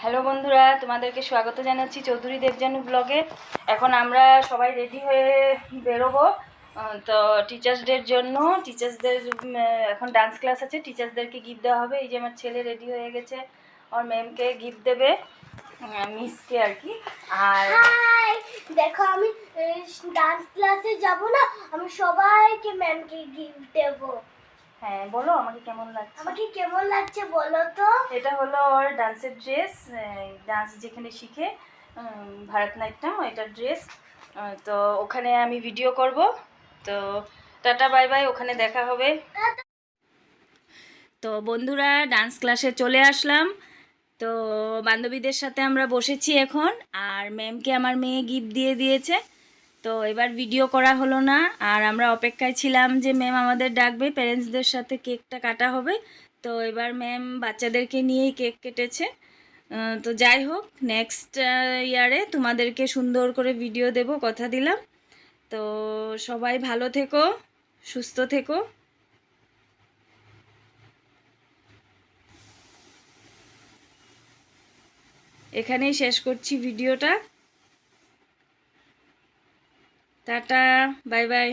Hello বন্ধুরা, তোমাদেরকে স্বাগত জানাচ্ছি চৌধুরী দেবজানু ব্লগে। এখন আমরা সবাই রেডি হয়ে বেরোবো তো টিচার্স ডের জন্য। টিচার্সদের এখন ডান্স ক্লাস আছে, টিচার্সদেরকে গিফট দেওয়া হবে। এই যে আমার ছেলে রেডি হয়ে গেছে, ওর ম্যামকে গিফট দেবে, মিসকে আর কি। আর দেখো আমি ডান্স ক্লাসে যাব না, আমি সবাইকে ম্যামকে গিফট দেবো। হ্যাঁ বলো, আমাকে কেমন লাগছে বলো তো। এটা হলো ওর ডান্সের ড্রেস, ডান্স যেখানে শিখে ভারতনাট্যম, এটা ড্রেস। তো ওখানে আমি ভিডিও করব। তো টাটা বাই বাই, ওখানে দেখা হবে। তো বন্ধুরা, ডান্স ক্লাসে চলে আসলাম। তো বান্ধবীদের সাথে আমরা বসেছি এখন, আর ম্যামকে আমার মেয়ে গিফট দিয়ে দিয়েছে। তো এবার ভিডিও করা হলো না, আর আমরা অপেক্ষায় ছিলাম যে ম্যাম আমাদের ডাকবে, প্যারেন্টসদের সাথে কেকটা কাটা হবে। তো এবার ম্যাম বাচ্চাদেরকে নিয়েই কেক কেটেছে। তো যাই হোক, নেক্সট ইয়ারে তোমাদেরকে সুন্দর করে ভিডিও দেব, কথা দিলাম। তো সবাই ভালো থেকো, সুস্থ থেকো। এখানেই শেষ করছি ভিডিওটা। Tata bye bye.